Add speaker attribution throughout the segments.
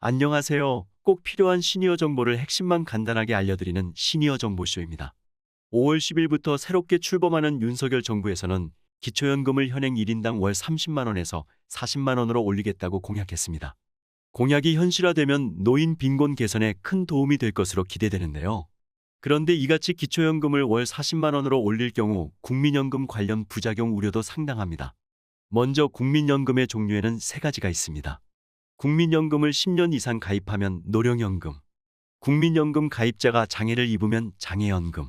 Speaker 1: 안녕하세요. 꼭 필요한 시니어 정보를 핵심만 간단하게 알려드리는 시니어 정보쇼입니다. 5월 10일부터 새롭게 출범하는 윤석열 정부에서는 기초연금을 현행 1인당 월 30만 원에서 40만 원으로 올리겠다고 공약했습니다. 공약이 현실화되면 노인 빈곤 개선에 큰 도움이 될 것으로 기대되는데요. 그런데 이같이 기초연금을 월 40만 원으로 올릴 경우 국민연금 관련 부작용 우려도 상당합니다. 먼저 국민연금의 종류에는 세 가지가 있습니다. 국민연금을 10년 이상 가입하면 노령연금, 국민연금 가입자가 장애를 입으면 장애연금,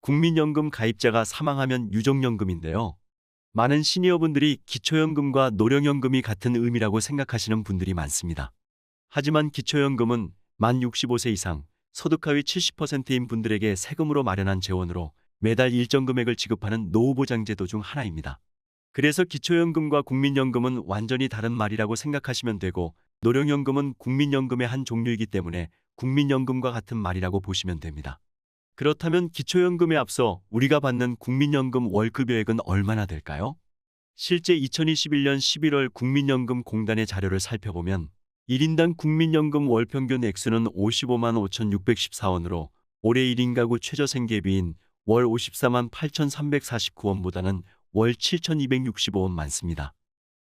Speaker 1: 국민연금 가입자가 사망하면 유족연금인데요. 많은 시니어분들이 기초연금과 노령연금이 같은 의미라고 생각하시는 분들이 많습니다. 하지만 기초연금은 만 65세 이상, 소득 하위 70%인 분들에게 세금으로 마련한 재원으로 매달 일정 금액을 지급하는 노후보장제도 중 하나입니다. 그래서 기초연금과 국민연금은 완전히 다른 말이라고 생각하시면 되고, 노령연금은 국민연금의 한 종류이기 때문에 국민연금과 같은 말이라고 보시면 됩니다. 그렇다면 기초연금에 앞서 우리가 받는 국민연금 월급여액은 얼마나 될까요? 실제 2021년 11월 국민연금공단의 자료를 살펴보면 1인당 국민연금 월평균 액수는 55만 5,614원으로 올해 1인 가구 최저생계비인 월 54만 8,349원보다는 월 7,265원 많습니다.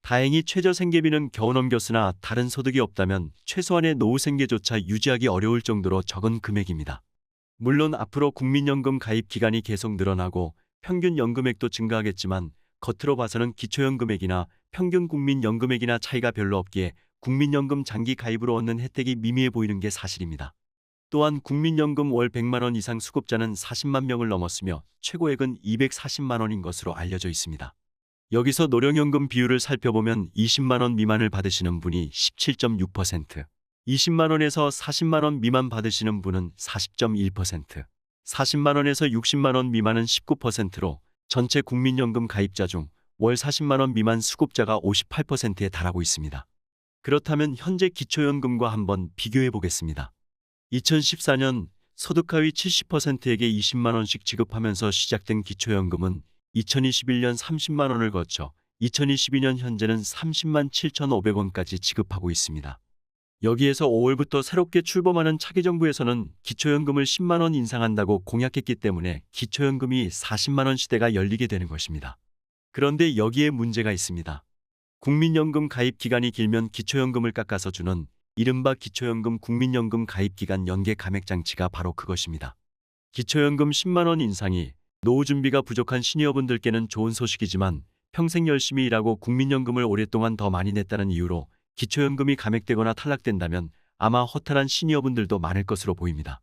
Speaker 1: 다행히 최저생계비는 겨우 넘겼으나 다른 소득이 없다면 최소한의 노후생계조차 유지하기 어려울 정도로 적은 금액입니다. 물론 앞으로 국민연금 가입 기간이 계속 늘어나고 평균 연금액도 증가하겠지만 겉으로 봐서는 기초연금액이나 평균 국민연금액이나 차이가 별로 없기에 국민연금 장기 가입으로 얻는 혜택이 미미해 보이는 게 사실입니다. 또한 국민연금 월 100만 원 이상 수급자는 40만 명을 넘었으며 최고액은 240만 원인 것으로 알려져 있습니다. 여기서 노령연금 비율을 살펴보면 20만 원 미만을 받으시는 분이 17.6%, 20만 원에서 40만 원 미만 받으시는 분은 40.1%, 40만 원에서 60만 원 미만은 19%로 전체 국민연금 가입자 중 월 40만 원 미만 수급자가 58%에 달하고 있습니다. 그렇다면 현재 기초연금과 한번 비교해 보겠습니다. 2014년 소득 하위 70%에게 20만 원씩 지급하면서 시작된 기초연금은 2021년 30만 원을 거쳐 2022년 현재는 30만 7,500원까지 지급하고 있습니다. 여기에서 5월부터 새롭게 출범하는 차기 정부에서는 기초연금을 10만 원 인상한다고 공약했기 때문에 기초연금이 40만 원 시대가 열리게 되는 것입니다. 그런데 여기에 문제가 있습니다. 국민연금 가입 기간이 길면 기초연금을 깎아서 주는 이른바 기초연금 국민연금 가입기간 연계 감액 장치가 바로 그것입니다. 기초연금 10만 원 인상이 노후 준비가 부족한 시니어분들께는 좋은 소식이지만 평생 열심히 일하고 국민연금을 오랫동안 더 많이 냈다는 이유로 기초연금이 감액되거나 탈락된다면 아마 허탈한 시니어분들도 많을 것으로 보입니다.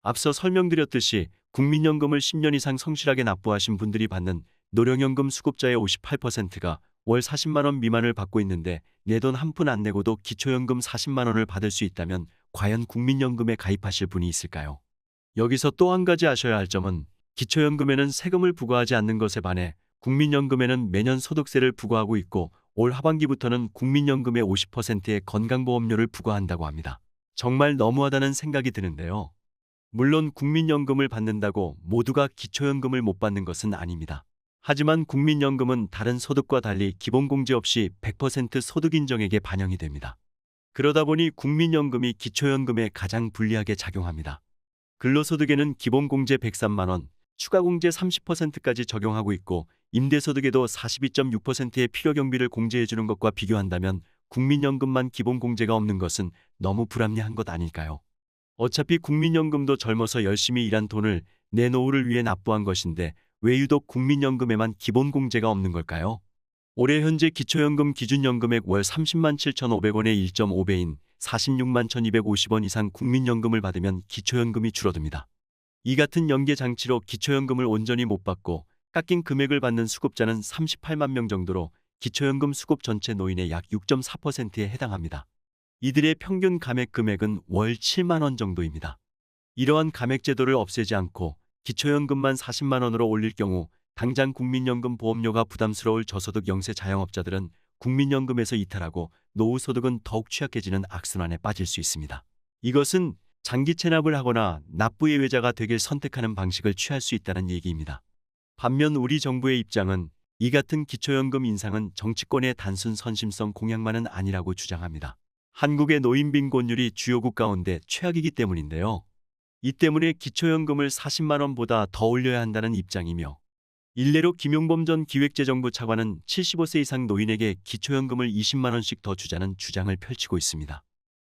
Speaker 1: 앞서 설명드렸듯이 국민연금을 10년 이상 성실하게 납부하신 분들이 받는 노령연금 수급자의 58%가 월 40만 원 미만을 받고 있는데 내 돈 한 푼 안 내고도 기초연금 40만 원을 받을 수 있다면 과연 국민연금에 가입하실 분이 있을까요? 여기서 또 한 가지 아셔야 할 점은 기초연금에는 세금을 부과하지 않는 것에 반해 국민연금에는 매년 소득세를 부과하고 있고 올 하반기부터는 국민연금의 50%의 건강보험료를 부과한다고 합니다. 정말 너무하다는 생각이 드는데요. 물론 국민연금을 받는다고 모두가 기초연금을 못 받는 것은 아닙니다. 하지만 국민연금은 다른 소득과 달리 기본공제 없이 100% 소득인정액에 반영이 됩니다. 그러다 보니 국민연금이 기초연금에 가장 불리하게 작용합니다. 근로소득에는 기본공제 103만 원, 추가공제 30%까지 적용하고 있고 임대소득에도 42.6%의 필요경비를 공제해주는 것과 비교한다면 국민연금만 기본공제가 없는 것은 너무 불합리한 것 아닐까요? 어차피 국민연금도 젊어서 열심히 일한 돈을 내 노후를 위해 납부한 것인데 왜 유독 국민연금에만 기본공제가 없는 걸까요? 올해 현재 기초연금 기준연금액 월 30만 7,500원의 1.5배인 46만 1,250원 이상 국민연금을 받으면 기초연금이 줄어듭니다. 이 같은 연계 장치로 기초연금을 온전히 못 받고 깎인 금액을 받는 수급자는 38만 명 정도로 기초연금 수급 전체 노인의 약 6.4%에 해당합니다. 이들의 평균 감액 금액은 월 7만 원 정도입니다. 이러한 감액 제도를 없애지 않고 기초연금만 40만 원으로 올릴 경우 당장 국민연금 보험료가 부담스러울 저소득 영세 자영업자들은 국민연금에서 이탈하고 노후소득은 더욱 취약해지는 악순환에 빠질 수 있습니다. 이것은 장기 체납을 하거나 납부 예외자가 되길 선택하는 방식을 취할 수 있다는 얘기입니다. 반면 우리 정부의 입장은 이 같은 기초연금 인상은 정치권의 단순 선심성 공약만은 아니라고 주장합니다. 한국의 노인 빈곤율이 주요국 가운데 최악이기 때문인데요. 이 때문에 기초연금을 40만 원보다 더 올려야 한다는 입장이며 일례로 김용범 전 기획재정부 차관은 75세 이상 노인에게 기초연금을 20만 원씩 더 주자는 주장을 펼치고 있습니다.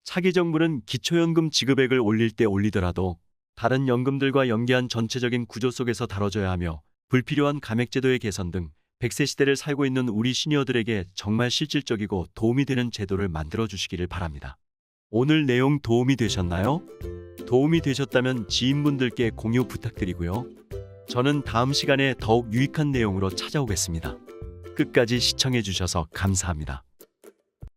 Speaker 1: 차기 정부는 기초연금 지급액을 올릴 때 올리더라도 다른 연금들과 연계한 전체적인 구조 속에서 다뤄져야 하며 불필요한 감액제도의 개선 등 100세 시대를 살고 있는 우리 시니어들에게 정말 실질적이고 도움이 되는 제도를 만들어 주시기를 바랍니다. 오늘 내용 도움이 되셨나요? 도움이 되셨다면 지인분들께 공유 부탁드리고요. 저는 다음 시간에 더욱 유익한 내용으로 찾아오겠습니다. 끝까지 시청해 주셔서 감사합니다.